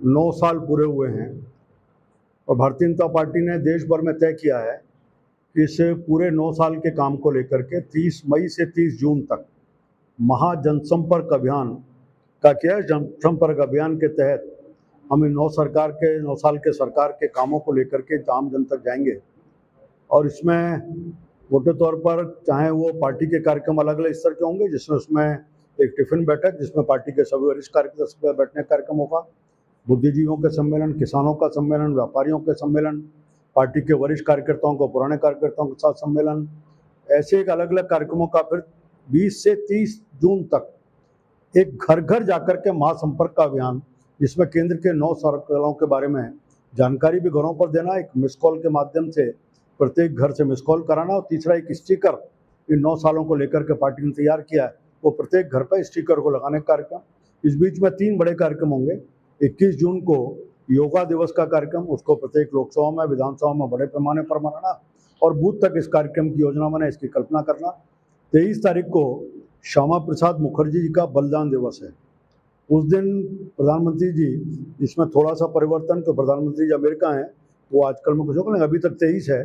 9 साल पूरे हुए हैं और भारतीय जनता पार्टी ने देश भर में तय किया है कि इस पूरे 9 साल के काम को लेकर के 30 मई से 30 जून तक महाजनसंपर्क अभियान का किया है। जनसंपर्क अभियान के तहत हम इन 9 साल के सरकार के कामों को लेकर के आम जन तक जाएंगे और इसमें मोटे तौर पर चाहे वो पार्टी के कार्यक्रम अलग अलग स्तर के होंगे, जिसमें उसमें एक टिफिन बैठक जिसमें पार्टी के सभी वरिष्ठ कार्यकर्ता बैठने का कार्यक्रम होगा, बुद्धिजीवियों के सम्मेलन, किसानों का सम्मेलन, व्यापारियों के सम्मेलन, पार्टी के वरिष्ठ कार्यकर्ताओं को पुराने कार्यकर्ताओं के साथ सम्मेलन, ऐसे एक अलग अलग कार्यक्रमों का फिर 20 से 30 जून तक एक घर घर जाकर के महासंपर्क का अभियान, जिसमें केंद्र के 9 सर्कलों के बारे में जानकारी भी घरों पर देना, एक मिस कॉल के माध्यम से प्रत्येक घर से मिस कॉल कराना, और तीसरा एक स्टिकर इन 9 सालों को लेकर के पार्टी ने तैयार किया है, वो प्रत्येक घर पर स्टिकर को लगाने का कार्यक्रम। इस बीच में 3 बड़े कार्यक्रम होंगे। 21 जून को योगा दिवस का कार्यक्रम, उसको प्रत्येक लोकसभा में, विधानसभा में बड़े पैमाने पर मनाना और बूथ तक इस कार्यक्रम की योजना बनाए, इसकी कल्पना करना। 23 तारीख को श्यामा प्रसाद मुखर्जी जी का बलिदान दिवस है। उस दिन प्रधानमंत्री जी, इसमें थोड़ा सा परिवर्तन, तो प्रधानमंत्री जी अमेरिका हैं, वो आजकल में कुछ होगा नहीं, अभी तक 23 है।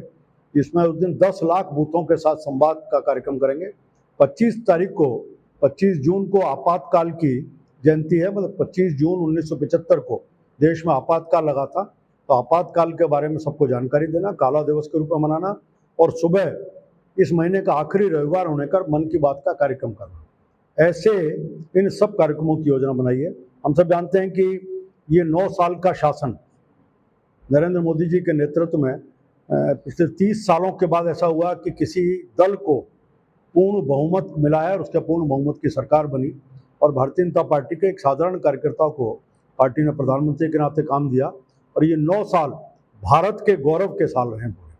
इसमें उस दिन 10 लाख बूथों के साथ संवाद का कार्यक्रम करेंगे। 25 जून को आपातकाल की जयंती है, मतलब 25 जून 1975 को देश में आपातकाल लगा था, तो आपातकाल के बारे में सबको जानकारी देना, काला दिवस के रूप में मनाना, और सुबह इस महीने का आखिरी रविवार होने का मन की बात का कार्यक्रम करना। ऐसे इन सब कार्यक्रमों की योजना बनाई है। हम सब जानते हैं कि ये 9 साल का शासन नरेंद्र मोदी जी के नेतृत्व में पिछले 30 सालों के बाद ऐसा हुआ कि किसी दल को पूर्ण बहुमत मिला है और उसके पूर्ण बहुमत की सरकार बनी, और भारतीय जनता पार्टी के एक साधारण कार्यकर्ता को पार्टी ने प्रधानमंत्री के नाते काम दिया, और ये 9 साल भारत के गौरव के साल रहे पूरे।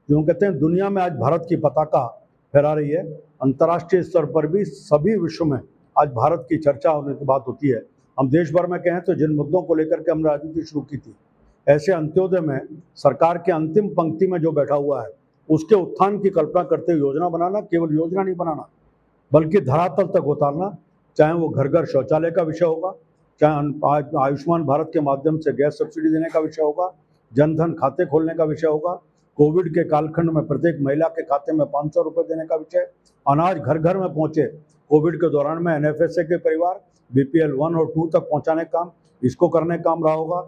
जो कहते हैं दुनिया में आज भारत की पताका फहरा रही है, अंतर्राष्ट्रीय स्तर पर भी सभी विश्व में आज भारत की चर्चा होने की बात होती है। हम देश भर में कहें तो जिन मुद्दों को लेकर के हमने राजनीति शुरू की थी, ऐसे अंत्योदय में सरकार के अंतिम पंक्ति में जो बैठा हुआ है उसके उत्थान की कल्पना करते हुए योजना बनाना, केवल योजना नहीं बनाना बल्कि धरातल तक उतारना, चाहे वो घर घर शौचालय का विषय होगा, चाहे आयुष्मान भारत के माध्यम से गैस सब्सिडी देने का विषय होगा, जनधन खाते खोलने का विषय होगा, कोविड के कालखंड में प्रत्येक महिला के खाते में 500 रुपये देने का विषय, अनाज घर घर में पहुंचे, कोविड के दौरान में NFSA के परिवार BPL 1 और 2 तक पहुंचाने का काम, इसको करने का काम रहा होगा।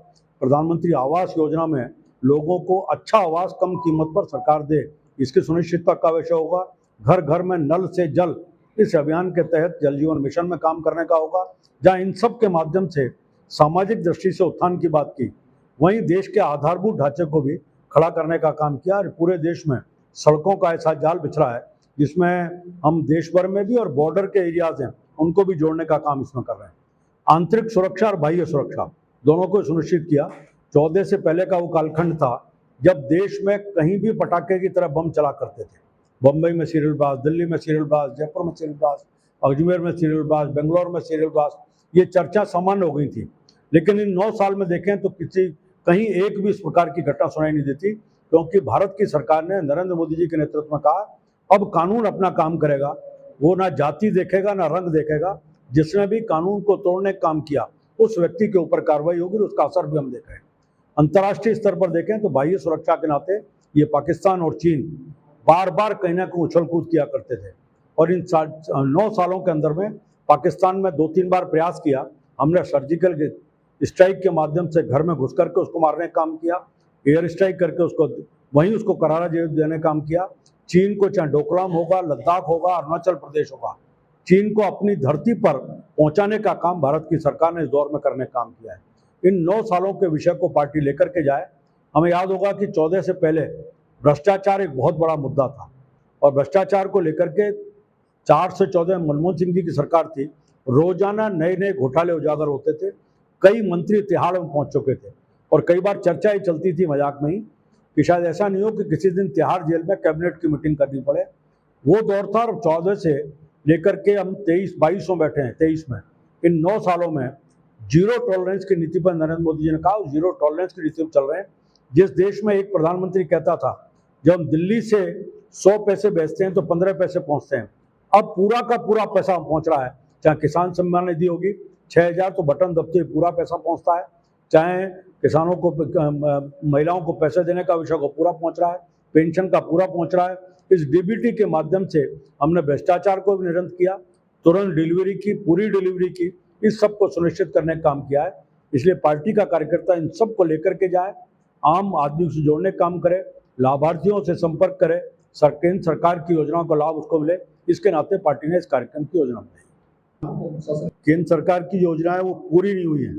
प्रधानमंत्री आवास योजना में लोगों को अच्छा आवास कम कीमत पर सरकार दे, इसकी सुनिश्चितता का विषय होगा। घर घर में नल से जल, इस अभियान के तहत जल जीवन मिशन में काम करने का होगा। जहाँ इन सब के माध्यम से सामाजिक दृष्टि से उत्थान की बात की, वहीं देश के आधारभूत ढांचे को भी खड़ा करने का काम किया, और पूरे देश में सड़कों का ऐसा जाल बिछड़ा है जिसमें हम देश भर में भी और बॉर्डर के एरियाज हैं उनको भी जोड़ने का काम इसमें कर रहे हैं। आंतरिक सुरक्षा और बाह्य सुरक्षा दोनों को सुनिश्चित किया। 14 से पहले का वो कालखंड था जब देश में कहीं भी पटाखे की तरह बम चला करते थे। बम्बई में सीरियल ब्लास्ट, दिल्ली में सीरियल ब्लास्ट, जयपुर में सीरियल ब्लास्ट, अजमेर में सीरियल ब्लास्ट, बेंगलोर में सीरियल ब्लास्ट, ये चर्चा सामान्य हो गई थी। लेकिन इन 9 साल में देखें तो कहीं एक भी इस प्रकार की घटना सुनाई नहीं देती, क्योंकि भारत की सरकार ने नरेंद्र मोदी जी के नेतृत्व में कहा अब कानून अपना काम करेगा, वो ना जाति देखेगा ना रंग देखेगा, जिसने भी कानून को तोड़ने का काम किया उस व्यक्ति के ऊपर कार्रवाई होगी, उसका असर भी हम देख रहे हैं। अंतर्राष्ट्रीय स्तर पर देखें तो बाह्य सुरक्षा के नाते ये पाकिस्तान और चीन बार बार कहीं ना कहीं उछल कूद किया करते थे, और इन 9 सालों के अंदर में पाकिस्तान में 2-3 बार प्रयास किया, हमने सर्जिकल स्ट्राइक के माध्यम से घर में घुस करके उसको मारने का काम किया, एयर स्ट्राइक करके उसको करारा जवाब देने का काम किया। चीन को चाहे डोकलाम होगा, लद्दाख होगा, अरुणाचल प्रदेश होगा, चीन को अपनी धरती पर पहुंचाने का काम भारत की सरकार ने इस दौर में करने का काम किया है। इन 9 सालों के विषय को पार्टी लेकर के जाए। हमें याद होगा कि 14 से पहले भ्रष्टाचार एक बहुत बड़ा मुद्दा था, और भ्रष्टाचार को लेकर के 4 से 14 मनमोहन सिंह जी की सरकार थी, रोजाना नए नए घोटाले उजागर होते थे, कई मंत्री तिहाड़ में पहुंच चुके थे, और कई बार चर्चा ही चलती थी मजाक में ही कि शायद ऐसा नहीं हो कि किसी दिन तिहाड़ जेल में कैबिनेट की मीटिंग करनी पड़े। वो दौर था, और 14 से लेकर के हम 22 में बैठे हैं, 23 में। इन 9 सालों में जीरो टॉलरेंस की नीति पर नरेंद्र मोदी जी ने कहा, जीरो टॉलरेंस की नीति पर चल रहे हैं। जिस देश में एक प्रधानमंत्री कहता था जब हम दिल्ली से 100 पैसे बेचते हैं तो 15 पैसे पहुंचते हैं, अब पूरा का पूरा पैसा पहुंच रहा है। चाहे किसान सम्मान निधि होगी 6000 तो बटन दबते पूरा पैसा पहुंचता है। चाहे किसानों को, महिलाओं को पैसे देने का विषय को पूरा पहुंच रहा है, पेंशन का पूरा पहुंच रहा है। इस डीबीटी के माध्यम से हमने भ्रष्टाचार को भी निरंतर किया, तुरंत डिलीवरी की, पूरी डिलीवरी की, इस सब को सुनिश्चित करने का काम किया है। इसलिए पार्टी का कार्यकर्ता इन सब को लेकर के जाए, आम आदमी से जोड़ने का काम करे, लाभार्थियों से संपर्क करे, केंद्र सरकार की योजनाओं का लाभ उसको मिले। इसके नाते पार्टी ने इस कार्यक्रम की योजना बनाई। केंद्र सरकार की योजनाएं वो पूरी नहीं हुई हैं,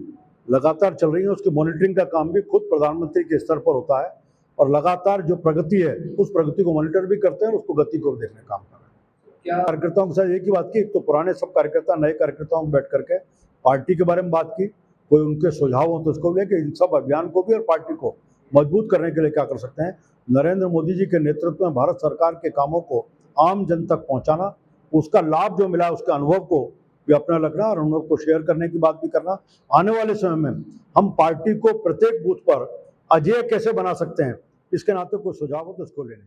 लगातार चल रही है। उसकी मॉनिटरिंग का काम भी खुद प्रधानमंत्री के स्तर पर होता है और लगातार जो प्रगति है उस प्रगति को मॉनिटर भी करते हैं और उसको गति को भी देखने का काम कर रहे हैं। क्या कार्यकर्ताओं के साथ एक ही बात की, एक तो पुराने सब कार्यकर्ता नए कार्यकर्ताओं में बैठ करके पार्टी के बारे में बात की, कोई उनके सुझाव हो तो उसको भी, इन सब अभियान को भी और पार्टी को मजबूत करने के लिए क्या कर सकते हैं। नरेंद्र मोदी जी के नेतृत्व में भारत सरकार के कामों को आम जन तक पहुंचाना, उसका लाभ जो मिला उसके अनुभव को भी अपना लगना और अनुभव को शेयर करने की बात भी करना। आने वाले समय में हम पार्टी को प्रत्येक बूथ पर अजेय कैसे बना सकते हैं, इसके नाते कोई सुझाव हो तो उसको लेने।